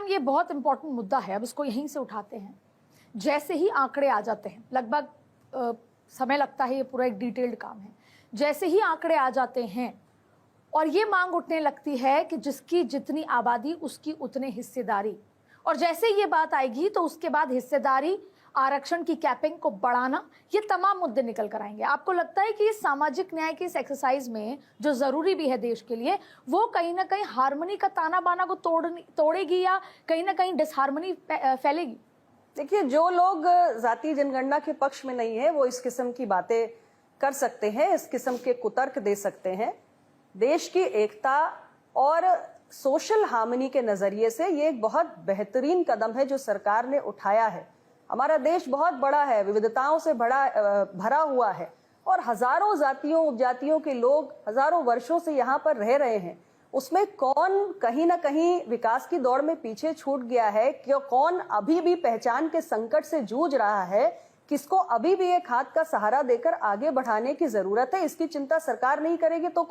Ma'am ये बहुत important मुद्दा है, अब इसको यहीं से उठाते हैं। जैसे ही आंकड़े आ जाते हैं, लगभग समय लगता है, ये पूरा एक डिटेल्ड काम है। जैसे ही आंकड़े आ जाते हैं और ये मांग उठने लगती है कि जिसकी जितनी आबादी उसकी उतने हिस्सेदारी, और जैसे ये बात आएगी तो उसके बाद हिस्सेदारी, आरक्षण की कैपिंग को बढ़ाना, ये तमाम मुद्दे निकल कर आएंगे। आपको लगता है कि इस सामाजिक न्याय की इस एक्सरसाइज में जो जरूरी भी है देश के लिए, वो कहीं ना कहीं हार्मनी का ताना बाना को तोड़ेगी या कहीं ना कहीं डिसहार्मनी फैलेगी? देखिए, जो लोग जातीय जनगणना के पक्ष में नहीं है वो इस किस्म की बातें कर सकते हैं, इस किस्म के कुतर्क दे सकते हैं। देश की एकता और सोशल हार्मनी के नजरिए से ये एक बहुत बेहतरीन कदम है जो सरकार ने उठाया है। हमारा देश बहुत बड़ा है, विविधताओं से भरा हुआ है और हजारों जातियों उपजातियों के लोग हजारों वर्षों से यहाँ पर रह रहे हैं। उसमें कौन कहीं ना कहीं विकास की दौड़ में पीछे छूट गया है, क्यों कौन अभी भी पहचान के संकट से जूझ रहा है, किसको अभी भी एक हाथ का सहारा देकर आगे बढ़ाने की जरूरत है, इसकी चिंता सरकार नहीं करेगी तो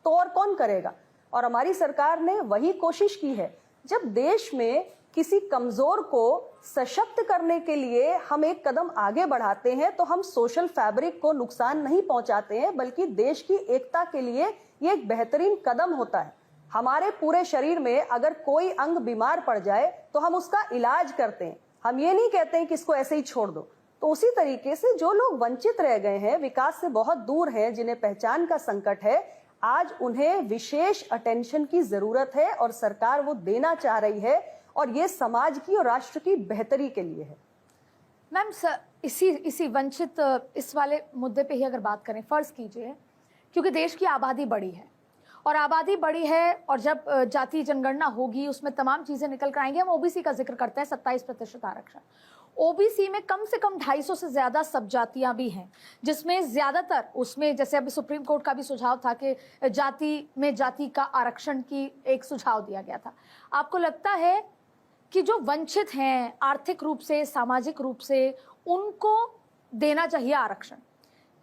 और कौन करेगा। और हमारी सरकार ने वही कोशिश की है। जब देश में किसी कमजोर को सशक्त करने के लिए हम एक कदम आगे बढ़ाते हैं तो हम सोशल फैब्रिक को नुकसान नहीं पहुंचाते हैं, बल्कि देश की एकता के लिए ये एक बेहतरीन कदम होता है। हमारे पूरे शरीर में अगर कोई अंग बीमार पड़ जाए तो हम उसका इलाज करते हैं, हम ये नहीं कहते हैं कि इसको ऐसे ही छोड़ दो। तो उसी तरीके से जो लोग वंचित रह गए हैं, विकास से बहुत दूर हैं, जिन्हें पहचान का संकट है, आज उन्हें विशेष अटेंशन की जरूरत है और सरकार वो देना चाह रही है और ये समाज की और राष्ट्र की बेहतरी के लिए है। मैम इसी वंचित इस वाले मुद्दे पे ही अगर बात करें, फर्ज कीजिए क्योंकि देश की आबादी बड़ी है और आबादी बड़ी है और जब जातीय जनगणना होगी उसमें तमाम चीजें निकल कर आएंगी। हम ओबीसी का जिक्र करते हैं, 27% आरक्षण। ओबीसी में कम से कम 250 से ज्यादा सब जातियां भी हैं, जिसमें ज्यादातर उसमें जैसे अभी सुप्रीम कोर्ट का भी सुझाव था कि जाति का आरक्षण की एक सुझाव दिया गया था। आपको लगता है कि जो वंचित हैं आर्थिक रूप से, सामाजिक रूप से, उनको देना चाहिए आरक्षण?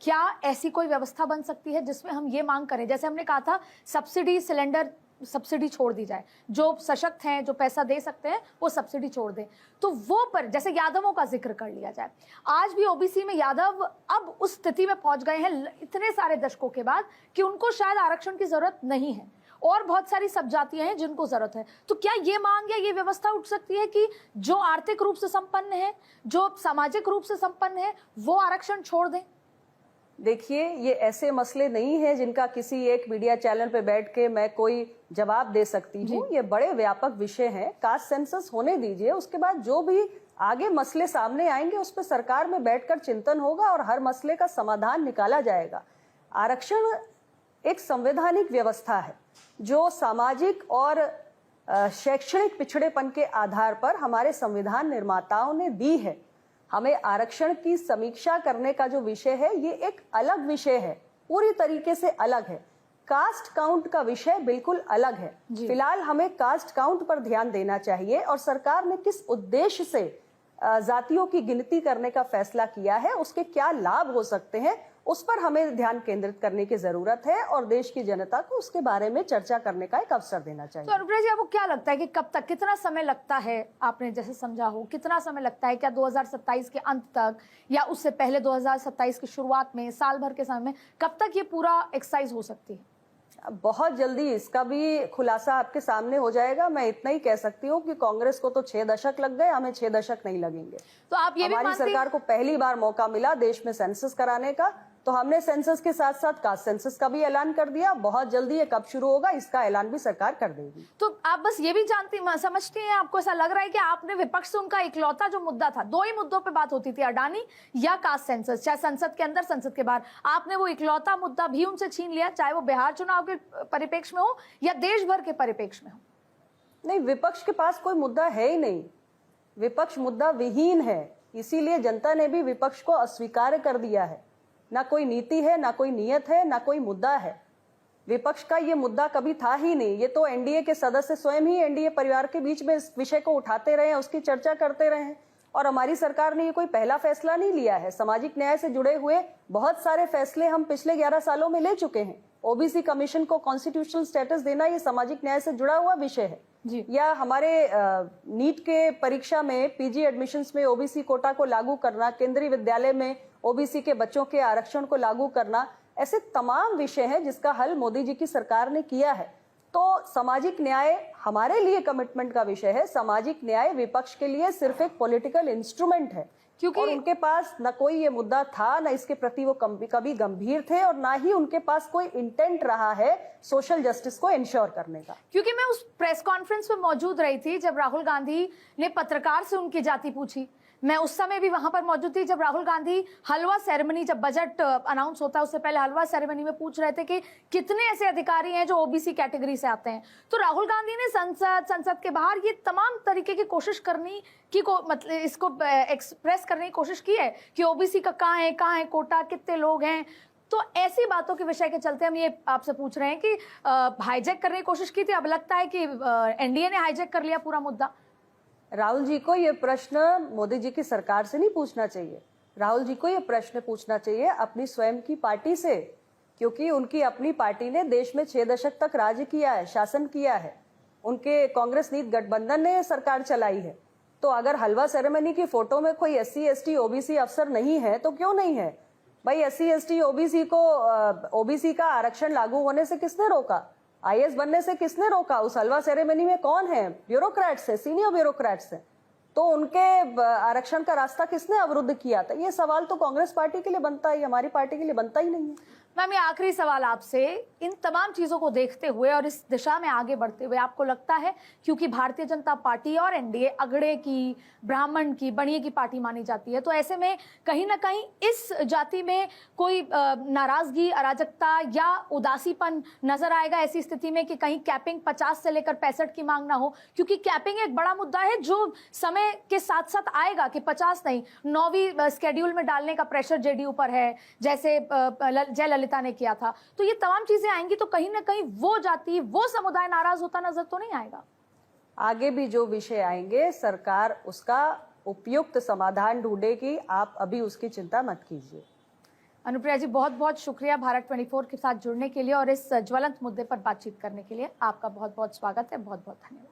क्या ऐसी कोई व्यवस्था बन सकती है जिसमें हम ये मांग करें, जैसे हमने कहा था सिलेंडर सब्सिडी छोड़ दी जाए, जो सशक्त हैं जो पैसा दे सकते हैं वो सब्सिडी छोड़ दें, तो वो पर जैसे यादवों का जिक्र कर लिया जाए। आज भी ओबीसी में यादव अब उस स्थिति में पहुंच गए हैं इतने सारे दशकों के बाद कि उनको शायद आरक्षण की जरूरत नहीं है और बहुत सारी सब जातियां हैं जिनको जरूरत है। तो क्या ये मांग या ये व्यवस्था उठ सकती है कि जो आर्थिक रूप से संपन्न है, जो सामाजिक रूप से संपन्न है, वो आरक्षण छोड़ दें? देखिए, ये ऐसे मसले नहीं है जिनका किसी एक मीडिया चैनल पे बैठ के मैं कोई जवाब दे सकती हूँ। ये बड़े व्यापक विषय हैं। कास्ट सेंसस होने दीजिए, उसके बाद जो भी आगे मसले सामने आएंगे उस पर सरकार में बैठकर चिंतन होगा और हर मसले का समाधान निकाला जाएगा। आरक्षण एक संवैधानिक व्यवस्था है जो सामाजिक और शैक्षणिक पिछड़ेपन के आधार पर हमारे संविधान निर्माताओं ने दी है। हमें आरक्षण की समीक्षा करने का जो विषय है ये एक अलग विषय है, पूरी तरीके से अलग है। कास्ट काउंट का विषय बिल्कुल अलग है। फिलहाल हमें कास्ट काउंट पर ध्यान देना चाहिए और सरकार ने किस उद्देश्य से जातियों की गिनती करने का फैसला किया है, उसके क्या लाभ हो सकते हैं, उस पर हमें ध्यान केंद्रित करने की जरूरत है और देश की जनता को उसके बारे में चर्चा करने का एक अवसर देना चाहिए। तो अनुप्रिया जी, आपको क्या लगता है कि कब तक, कितना समय लगता है, आपने जैसे समझा हो, कितना समय लगता है? क्या 2027 के अंत तक या उससे पहले 2027 की शुरुआत में, साल भर के समय में, कब तक ये पूरा एक्सरसाइज हो सकती है? बहुत जल्दी इसका भी खुलासा आपके सामने हो जाएगा। मैं इतना ही कह सकती हूँ कि कांग्रेस को तो 6 दशक लग गए, हमें 6 दशक नहीं लगेंगे। तो आप ये हमारी सरकार को पहली बार मौका मिला देश में सेंसस कराने का, तो हमने सेंसस के साथ साथ कास्ट सेंसस का भी ऐलान कर दिया। बहुत जल्दी ये कब शुरू होगा इसका ऐलान भी सरकार कर देगी। तो आप बस ये भी समझती हैं, आपको ऐसा लग रहा है कि आपने विपक्ष से उनका इकलौता जो मुद्दा था, 2 ही मुद्दों पे बात होती थी, अडानी या कास्ट सेंसस, चाहे संसद के अंदर संसद के बाहर, आपने वो इकलौता मुद्दा भी उनसे छीन लिया, चाहे वो बिहार चुनाव के परिप्रेक्ष्य में हो या देश भर के परिप्रेक्ष्य में हो? नहीं, विपक्ष के पास कोई मुद्दा है ही नहीं। विपक्ष मुद्दा विहीन है, इसीलिए जनता ने भी विपक्ष को अस्वीकार कर दिया है। ना कोई नीति है, ना कोई नियत है, ना कोई मुद्दा है। विपक्ष का ये मुद्दा कभी था ही नहीं। ये तो एनडीए के सदस्य स्वयं ही एनडीए परिवार के बीच में इस विषय को उठाते रहे हैं, उसकी चर्चा करते रहे हैं और हमारी सरकार ने ये कोई पहला फैसला नहीं लिया है। सामाजिक न्याय से जुड़े हुए बहुत सारे फैसले हम पिछले 11 सालों में ले चुके हैं। ओबीसी कमीशन को कॉन्स्टिट्यूशनल स्टेटस देना ये सामाजिक न्याय से जुड़ा हुआ विषय है जी। या हमारे नीट के परीक्षा में पीजी एडमिशन्स में ओबीसी कोटा को लागू करना, केंद्रीय विद्यालय में ओबीसी के बच्चों के आरक्षण को लागू करना, ऐसे तमाम विषय हैं जिसका हल मोदी जी की सरकार ने किया है। तो सामाजिक न्याय हमारे लिए कमिटमेंट का विषय है। सामाजिक न्याय विपक्ष के लिए सिर्फ एक पॉलिटिकल इंस्ट्रूमेंट है, क्योंकि उनके पास न कोई ये मुद्दा था, न इसके प्रति वो कभी गंभीर थे, और ना ही उनके पास कोई इंटेंट रहा है सोशल जस्टिस को इंश्योर करने का। क्योंकि मैं उस प्रेस कॉन्फ्रेंस में मौजूद रही थी जब राहुल गांधी ने पत्रकार से उनकी जाति पूछी। मैं उस समय भी वहां पर मौजूद थी जब राहुल गांधी हलवा सेरेमनी, जब बजट अनाउंस होता है उससे पहले हलवा सेरेमनी में पूछ रहे थे कि कितने ऐसे अधिकारी हैं जो ओबीसी कैटेगरी से आते हैं। तो राहुल गांधी ने संसद के बाहर ये तमाम तरीके की कोशिश करनी की मतलब इसको एक्सप्रेस करने की कोशिश की है कि ओबीसी का कहाँ है कोटा, कितने लोग हैं। तो ऐसी बातों के विषय के चलते हम ये आपसे पूछ रहे हैं कि हाईजैक करने की कोशिश की थी, अब लगता है कि एनडीए ने हाईजैक कर लिया पूरा मुद्दा। राहुल जी को ये प्रश्न मोदी जी की सरकार से नहीं पूछना चाहिए। राहुल जी को ये प्रश्न पूछना चाहिए अपनी स्वयं की पार्टी से, क्योंकि उनकी अपनी पार्टी ने देश में 6 दशक तक राज किया है, शासन किया है। उनके कांग्रेस नीति गठबंधन ने सरकार चलाई है। तो अगर हलवा सेरेमनी की फोटो में कोई SC ST OBC अफसर नहीं है तो क्यों नहीं है भाई? SC ST OBC को ओबीसी का आरक्षण लागू होने से किसने रोका? IAS बनने से किसने रोका? उस हलवा सेरेमनी में कौन है? ब्यूरोक्रेट्स है, सीनियर ब्यूरोक्रेट्स है। तो उनके आरक्षण का रास्ता किसने अवरुद्ध किया था? ये सवाल तो कांग्रेस पार्टी के लिए बनता है, हमारी पार्टी के लिए बनता ही नहीं है। मैम, ये आखिरी सवाल आपसे, इन तमाम चीजों को देखते हुए और इस दिशा में आगे बढ़ते हुए आपको लगता है, क्योंकि भारतीय जनता पार्टी और एनडीए अगड़े की, ब्राह्मण की, बनिए की पार्टी मानी जाती है, तो ऐसे में कहीं ना कहीं इस जाति में कोई नाराजगी, अराजकता या उदासीपन नजर आएगा ऐसी स्थिति में कि कहीं कैपिंग 50 से लेकर 65 की मांग ना हो? क्योंकि कैपिंग एक बड़ा मुद्दा है जो समय के साथ साथ आएगा कि 50 नहीं, 9वीं स्केड्यूल में डालने का प्रेशर जेडीयू पर है, जैसे जयललिता ने किया था। तो ये तमाम चीजें आएंगी तो कहीं ना कहीं वो जाति, वो समुदाय नाराज होता नजर तो नहीं आएगा? आगे भी जो विषय आएंगे सरकार उसका उपयुक्त समाधान ढूंढेगी, आप अभी उसकी चिंता मत कीजिए। अनुप्रिया जी, बहुत बहुत शुक्रिया भारत 24 के साथ जुड़ने के लिए और इस ज्वलंत मुद्दे पर बातचीत करने के लिए। आपका बहुत बहुत स्वागत है, बहुत बहुत धन्यवाद।